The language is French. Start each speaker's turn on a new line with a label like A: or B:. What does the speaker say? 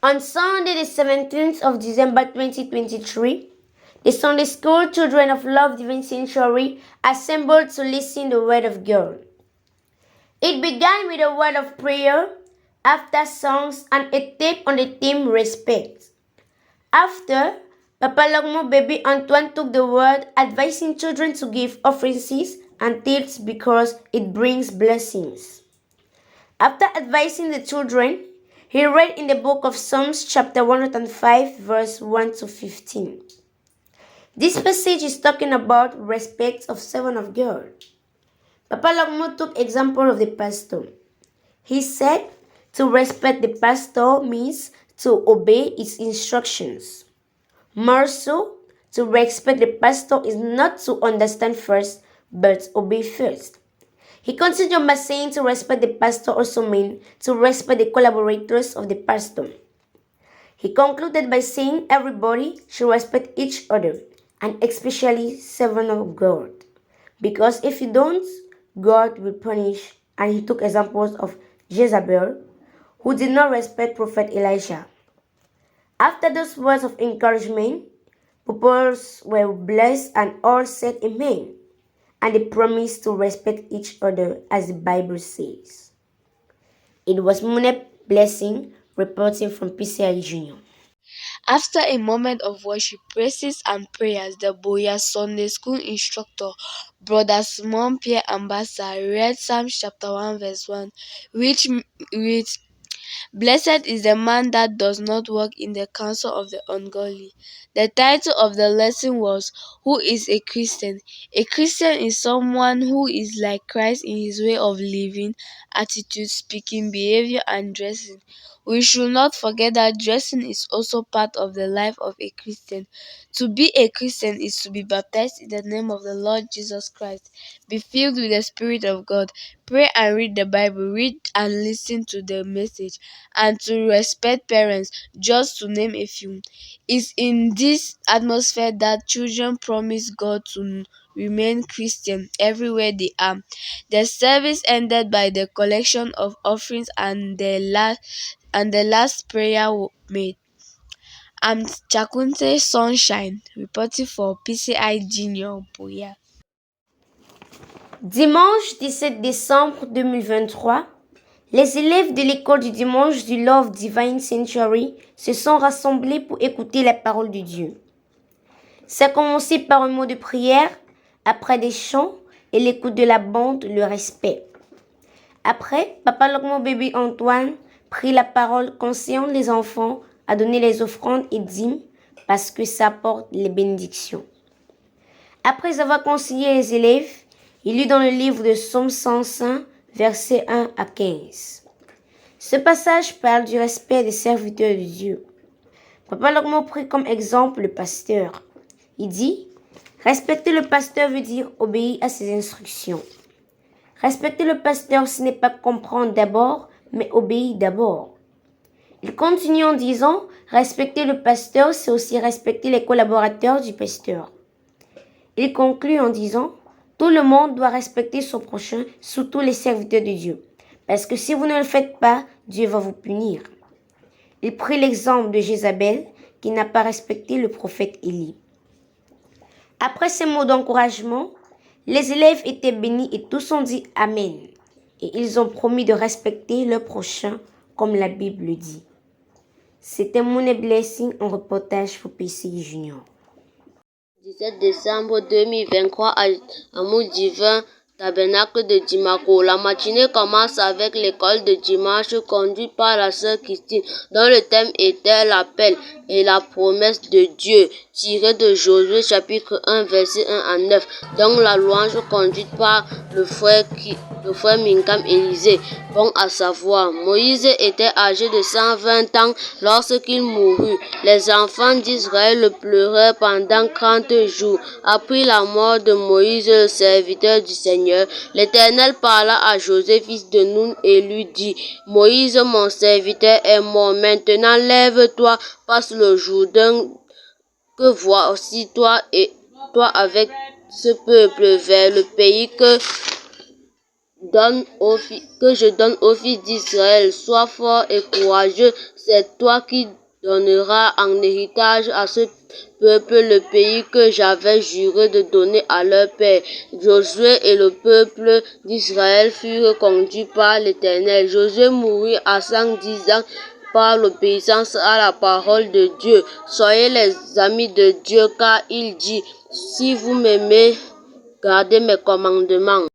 A: On Sunday, the 17th of December 2023, the Sunday School children of Love Divine Sanctuary assembled to listen to the Word of God. It began with a word of prayer, after songs, and a tape on the theme Respect. After, Papa Logmo Baby Antoine took the word, advising children to give offerings and tithes because it brings blessings. After advising the children, he read in the book of Psalms chapter 105 verse 1 to 15. This passage is talking about respect of servant of God. Papa Logmo took example of the pastor. He said to respect the pastor means to obey his instructions. More so, to respect the pastor is not to understand first, but obey first. He continued by saying to respect the pastor also means to respect the collaborators of the pastor. He concluded by saying everybody should respect each other, and especially servants of God. Because if you don't, God will punish. And he took examples of Jezebel, who did not respect Prophet Elijah. After those words of encouragement, pupils were blessed and all said amen. And they promised to respect each other as the Bible says. It was Mune Blessing reporting from PCI Junior.
B: After a moment of worship, praises, and prayers, the Boya Sunday School instructor, Brother Simon Pierre Ambassa, read Psalm chapter 1 verse 1, which reads, "Blessed is the man that does not walk in the counsel of the ungodly." The title of the lesson was, "Who is a Christian?" A Christian is someone who is like Christ in his way of living, attitude, speaking, behavior, and dressing. We should not forget that dressing is also part of the life of a Christian. To be a Christian is to be baptized in the name of the Lord Jesus Christ, be filled with the Spirit of God, pray and read the Bible, read and listen to the message, and to respect parents, just to name a few. It's in this atmosphere that children promise God to remain Christian everywhere they are. The service ended by the collection of offerings and the last prayer made. I'm Chakunte Sunshine, reporting for PCI Junior Boya.
A: Dimanche 17 décembre 2023, les élèves de l'école du dimanche du Love Divine Sanctuary se sont rassemblés pour écouter la parole de Dieu. Ça a commencé par un mot de prière, après des chants et l'écoute de la bande, le respect. Après, Papa Logmo Baby Antoine prit la parole conseillant les enfants à donner les offrandes et dîmes parce que ça apporte les bénédictions. Après avoir conseillé les élèves, il lut dans le livre de Psaume 105, versets 1 à 15. Ce passage parle du respect des serviteurs de Dieu. Papa Logmo prit comme exemple le pasteur. Il dit, respecter le pasteur veut dire obéir à ses instructions. Respecter le pasteur, ce n'est pas comprendre d'abord, mais obéir d'abord. Il continue en disant, respecter le pasteur, c'est aussi respecter les collaborateurs du pasteur. Il conclut en disant, tout le monde doit respecter son prochain, surtout les serviteurs de Dieu. Parce que si vous ne le faites pas, Dieu va vous punir. Il prit l'exemple de Jézabel, qui n'a pas respecté le prophète Élie. Après ces mots d'encouragement, les élèves étaient bénis et tous ont dit Amen. Et ils ont promis de respecter leur prochain, comme la Bible dit. C'était Mune Blessing en reportage pour PCI Junior.
C: 17 décembre 2023 à Amour Divin, Tabernacle de Dimako. La matinée commence avec l'école de dimanche conduite par la sœur Christine, dont le thème était l'appel et la promesse de Dieu, tiré de Josué chapitre 1 verset 1 à 9, dont la louange conduite par le frère Minkam Élisée. Bon à savoir, Moïse était âgé de 120 ans lorsqu'il mourut. Les enfants d'Israël pleurèrent pendant 30 jours. Après la mort de Moïse, le serviteur du Seigneur, l'Éternel parla à Joseph, fils de Nun, et lui dit, Moïse, mon serviteur, est mort. Maintenant, lève-toi, passe le Jourdain, que voici toi et toi avec ce peuple vers le pays que je donne aux fils d'Israël. Sois fort et courageux, c'est toi qui donneras en héritage à ce peuple le pays que j'avais juré de donner à leur père. Josué et le peuple d'Israël furent conduits par l'Éternel. Josué mourut à 110 ans par l'obéissance à la parole de Dieu. Soyez les amis de Dieu, car il dit, si vous m'aimez, gardez mes commandements.